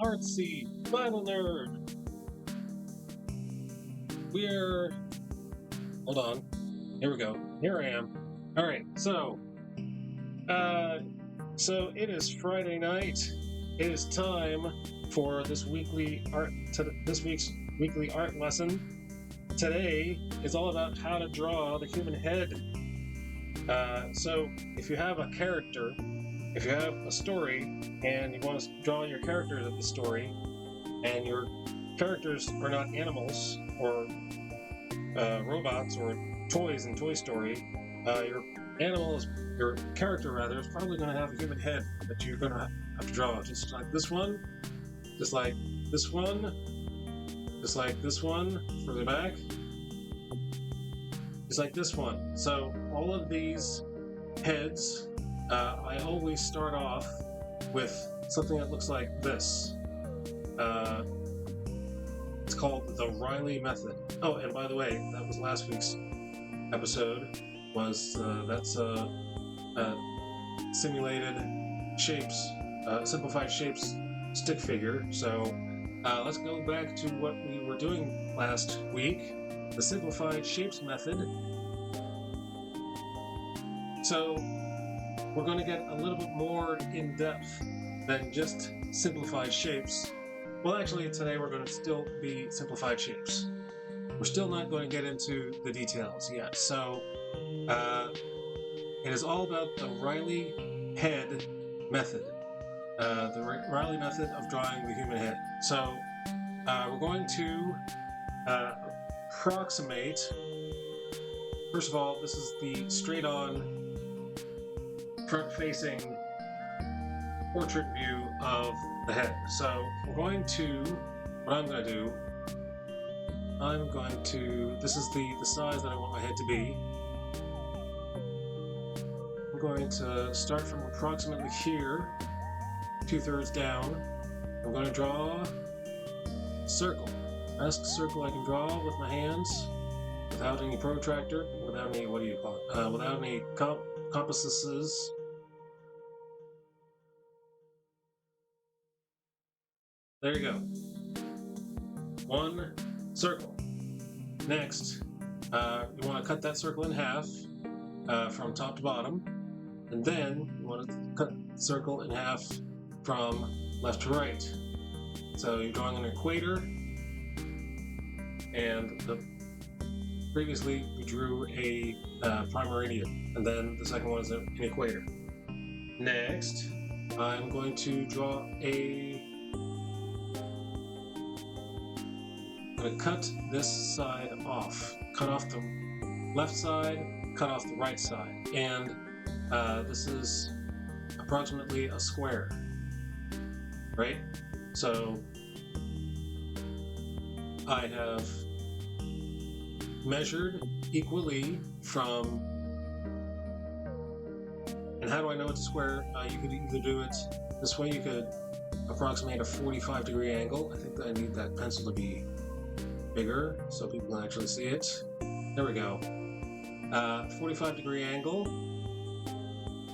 artsy Bible nerd. We're hold on. Here we go. Here I am. All right. So it is Friday night. It is time for this week's weekly art lesson. Today is all about how to draw the human head. So if you have a character, if you have a story, and you want to draw your characters of the story, and your characters are not animals or robots or toys in Toy Story, your character rather, is probably going to have a human head that you're going to have to draw, just like this one, just like this one, just like this one further back, just like this one. So all of these heads, I always start off with something that looks like this. It's called the Reilly Method. Oh, and by the way, that was last week's episode. That's simulated shapes, simplified shapes stick figure. So let's go back to what we were doing last week, the simplified shapes method. So we're going to get a little bit more in depth than just simplified shapes. Well, actually, today we're going to still be simplified shapes. We're still not going to get into the details yet. So it is all about the Reilly head method, the Reilly method of drawing the human head. So we're going to approximate. First of all, this is the straight-on, front-facing portrait view of the head. So we're going to, this is the size that I want my head to be. I'm going to start from approximately here, 2/3 down. I'm going to draw a circle. Best circle I can draw with my hands, without any protractor, without any, without any compasses. There you go. One circle. Next, you want to cut that circle in half from top to bottom, and then you want to cut the circle in half from left to right. So you're drawing an equator, and previously we drew a prime meridian, and then the second one is an equator. Next, I'm going to draw I'm going to cut this side off. Cut off the left side, cut off the right side. And this is approximately a square, right? So I have measured equally from, and how do I know it's a square? You could either do it this way, you could approximate a 45-degree angle. I think I need that pencil to be bigger so people can actually see it. There we go. 45-degree angle.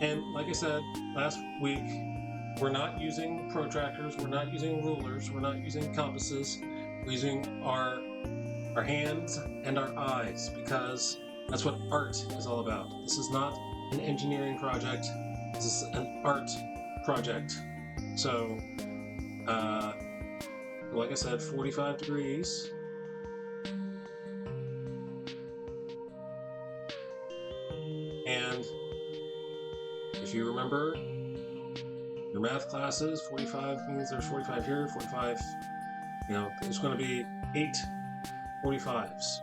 And like I said last week, we're not using protractors, we're not using rulers, we're not using compasses. We're using our hands and our eyes, because that's what art is all about. This is not an engineering project, this is an art project. So like I said, 45 degrees. And if you remember your math classes, 45 means there's 45 here, 45, there's going to be 8 45s.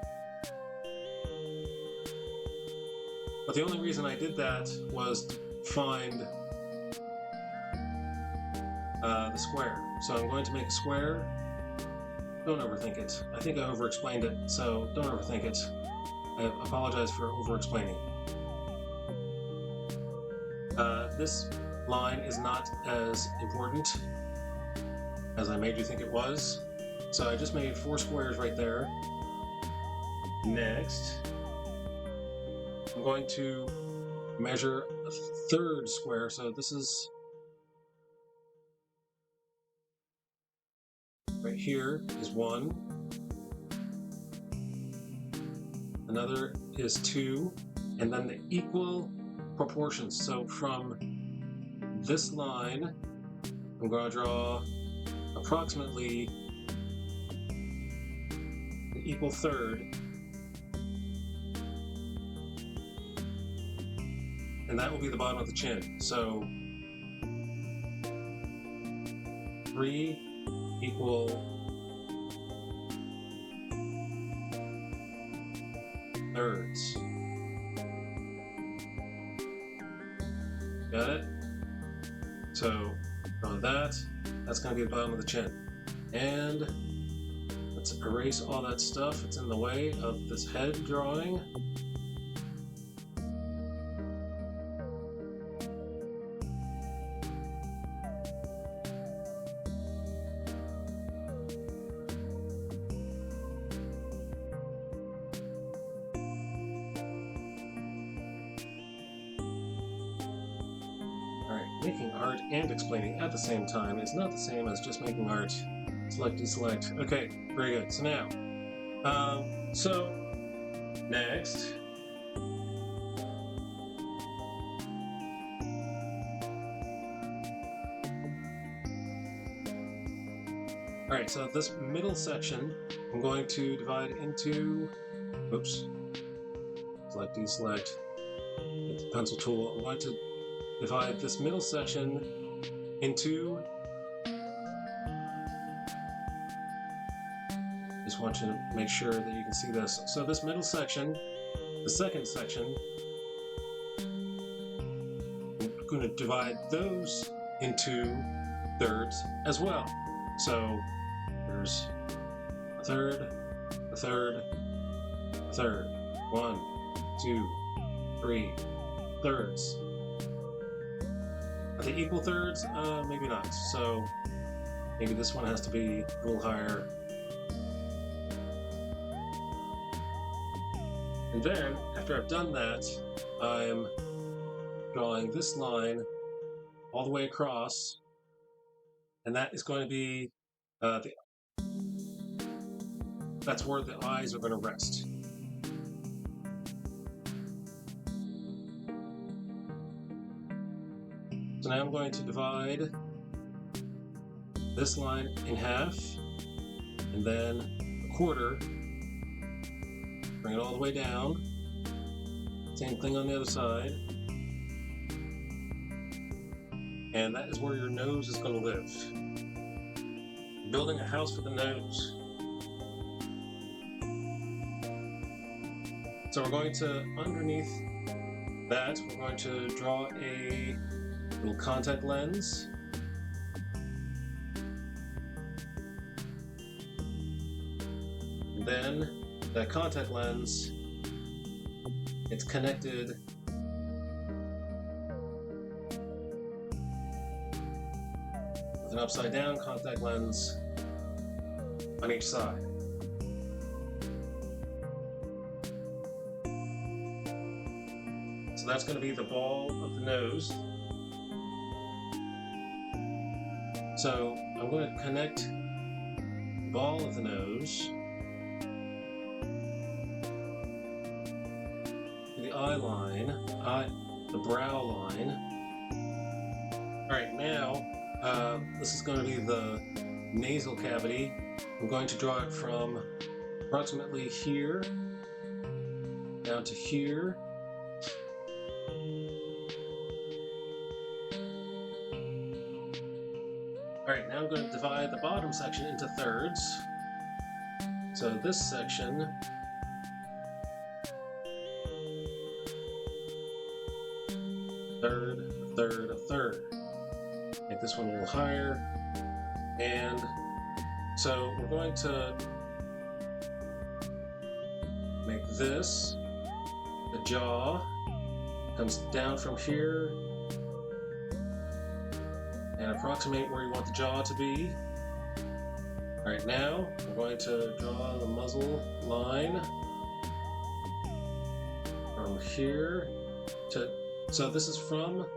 But the only reason I did that was to find the square. So I'm going to make a square. Don't overthink it. I think I over-explained it, so don't overthink it. I apologize for over-explaining. This line is not as important as I made you think it was. So I just made 4 squares right there. Next, I'm going to measure a 1/3 square. So this is Right here is 1. Another is 2. And then the equal proportions. So from this line, I'm going to draw approximately an equal third. And that will be the bottom of the chin. So 3 equal thirds. Got it? So on that's going to be the bottom of the chin. And let's erase all that stuff. It's in the way of this head drawing. Making art and explaining at the same time is not the same as just making art. Select, deselect. Okay, very good. So now, next, all right. So this middle section, I'm going to divide into. Oops. Select, deselect. Get the pencil tool. I'm going to divide this middle section into, just want you to make sure that you can see this. So this middle section, the second section, I'm going to divide those into thirds as well. So there's a third, a third, a third. 1, 2, 3 thirds. Are they equal thirds? Maybe not. So maybe this one has to be a little higher. And then, after I've done that, I'm drawing this line all the way across, and that is going to be that's where the eyes are going to rest. So now I'm going to divide this line in half, and then a quarter, bring it all the way down, same thing on the other side, and that is where your nose is going to live. Building a house for the nose. So we're going to, underneath that, we're going to draw a little contact lens. And then that contact lens, it's connected with an upside down contact lens on each side. So that's going to be the ball of the nose. So I'm going to connect the ball of the nose to the eye line, the brow line. All right, now this is going to be the nasal cavity. I'm going to draw it from approximately here down to here. Alright, now I'm going to divide the bottom section into thirds. So this section third, a third, a third. Make this one a little higher. And so we're going to make this the jaw. Comes down from here and approximate where you want the jaw to be. Alright, now we're going to draw the muzzle line from here to, so this is from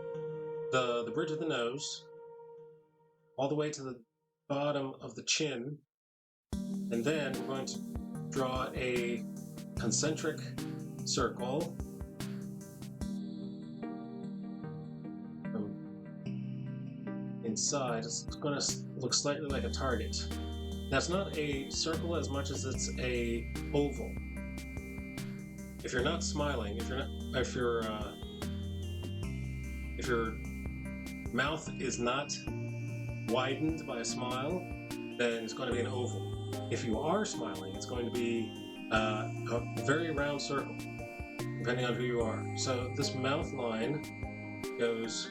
the bridge of the nose all the way to the bottom of the chin, And then we're going to draw a concentric circle from inside. It's going to look slightly like a target. That's not a circle as much as it's a oval. If you're not smiling, if your mouth is not widened by a smile, then it's going to be an oval. If you are smiling, it's going to be a very round circle, depending on who you are. So this mouth line goes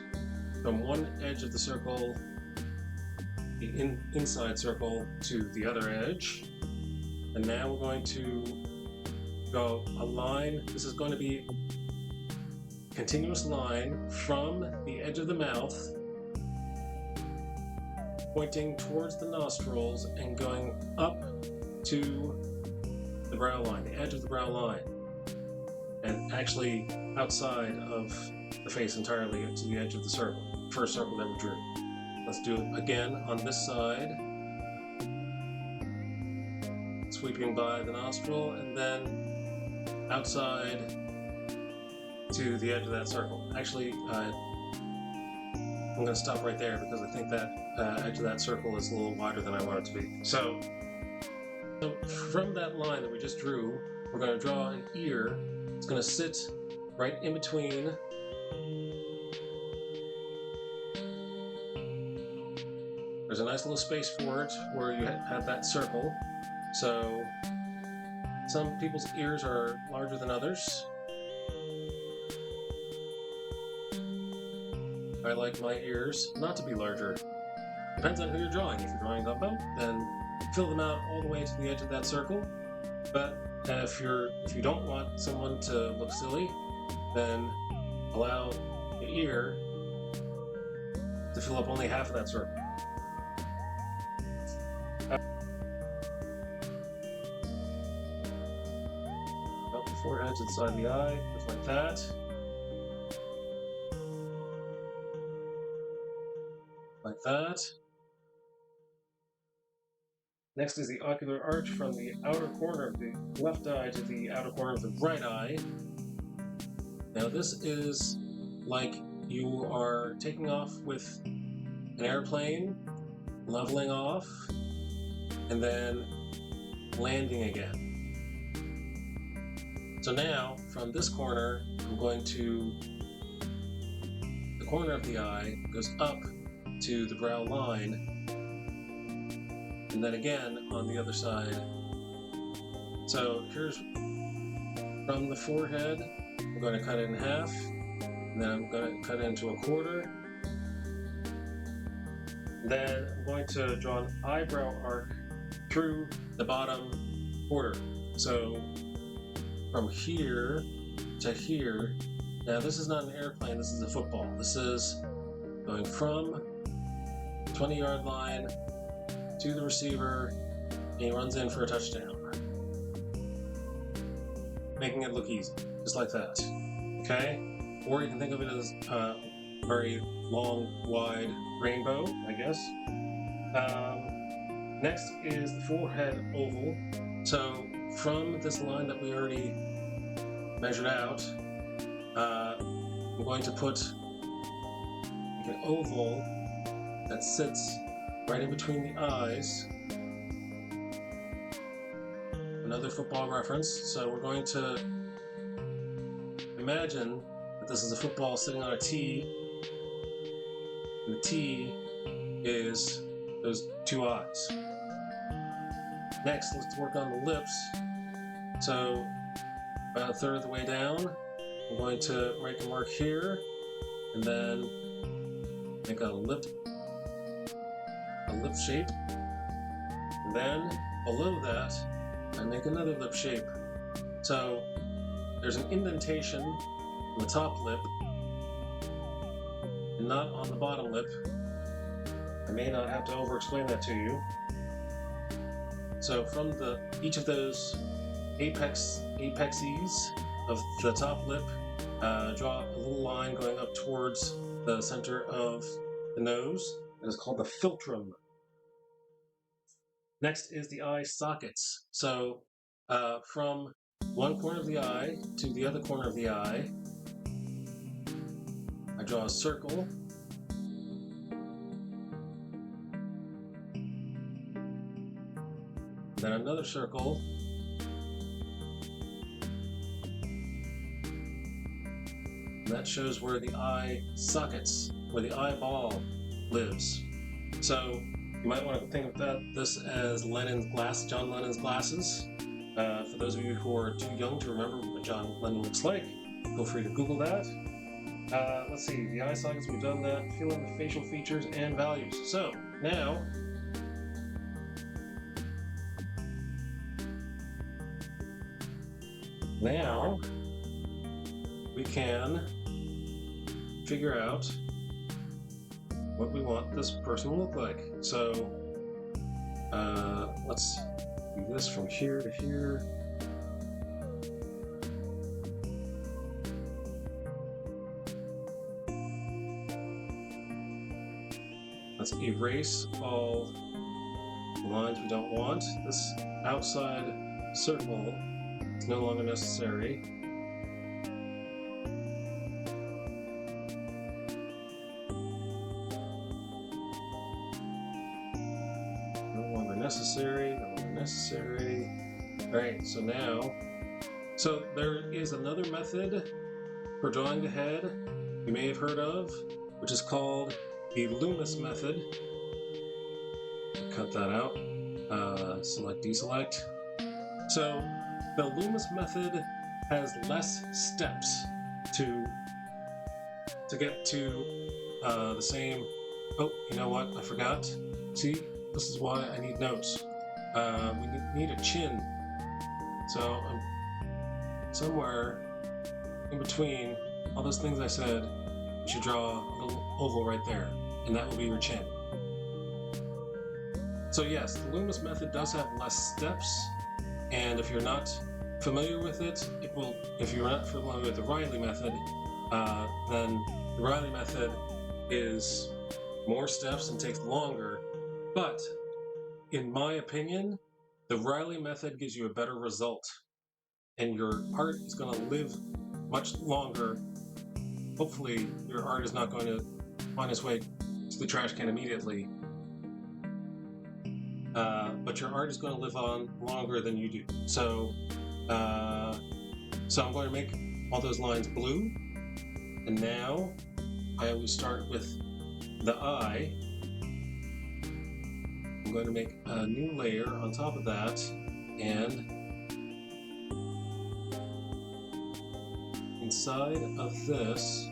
from one edge of the circle, the inside circle, to the other edge. And now we're going to go a line. This is going to be a continuous line from the edge of the mouth, pointing towards the nostrils and going up to the brow line, the edge of the brow line, and actually outside of the face entirely to the edge of the circle, first circle that we drew. Let's do it again on this side, sweeping by the nostril and then outside to the edge of that circle. Actually, I'm going to stop right there because I think that edge of that circle is a little wider than I want it to be. So from that line that we just drew, we're going to draw an ear. It's going to sit right in between there's a nice little space for it where you have that circle. So some people's ears are larger than others. I like my ears not to be larger. Depends on who you're drawing. If you're drawing Dumbo, then fill them out all the way to the edge of that circle. But if you don't want someone to look silly, then allow the ear to fill up only half of that circle. About the forehead to the side of the eye, just like that. Like that. Next is the ocular arch from the outer corner of the left eye to the outer corner of the right eye. Now this is like you are taking off with an airplane, leveling off, and then landing again. So now, from this corner, I'm going to, the corner of the eye goes up to the brow line, and then again on the other side. So here's from the forehead, I'm going to cut it in half, and then I'm going to cut it into a quarter. Then I'm going to draw an eyebrow arc through the bottom quarter. So from here to here, now this is not an airplane, this is a football. This is going from 20-yard line to the receiver, and he runs in for a touchdown. Making it look easy, just like that. Okay? Or you can think of it as a very long, wide rainbow, I guess. Next is the forehead oval. So from this line that we already measured out, I'm going to put an oval that sits right in between the eyes. Another football reference. So we're going to imagine that this is a football sitting on a tee, and the tee is those two eyes. Next, let's work on the lips. So about a third of the way down, I'm going to make a mark here, and then make a lip shape, and then below that I make another lip shape. So there's an indentation on the top lip and not on the bottom lip. I may not have to over-explain that to you. So from each of those apexes of the top lip, draw a little line going up towards the center of the nose. It is called the philtrum. Next is the eye sockets. So from one corner of the eye to the other corner of the eye, I draw a circle. Then another circle. And that shows where the eye sockets, where the eyeball lives. So you might want to think of this as John Lennon's glasses. For those of you who are too young to remember what John Lennon looks like, feel free to Google that. Let's see, the eye sockets, we've done that. Fill in the facial features and values. So now we can figure out what we want this person to look like. So let's do this from here to here. Let's erase all the lines we don't want. This outside circle is no longer necessary. No longer necessary. All right, so there is another method for drawing the head you may have heard of, which is called the Loomis method. Cut that out. Select, deselect. So the Loomis method has less steps to get to the same. Oh, you know what? I forgot. See, this is why I need notes. We need a chin. So somewhere in between all those things I said, you should draw a little oval right there, and that will be your chin. So yes, the Loomis method does have less steps, and if you're not familiar with it, if you're not familiar with the Reilly method, then the Reilly method is more steps and takes longer. But in my opinion, the Reilly method gives you a better result, and your art is going to live much longer. Hopefully, your art is not going to find its way to the trash can immediately. But your art is going to live on longer than you do. So I'm going to make all those lines blue. And now I always start with the eye. I'm going to make a new layer on top of that, and inside of this,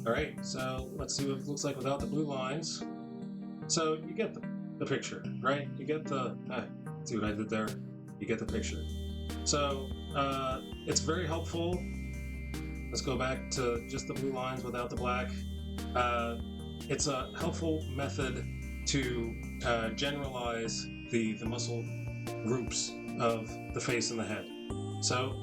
Alright, so let's see what it looks like without the blue lines. So you get the picture, right? You get the, see what I did there? You get the picture. So it's very helpful. Let's go back to just the blue lines without the black. It's a helpful method to generalize the muscle groups of the face and the head. So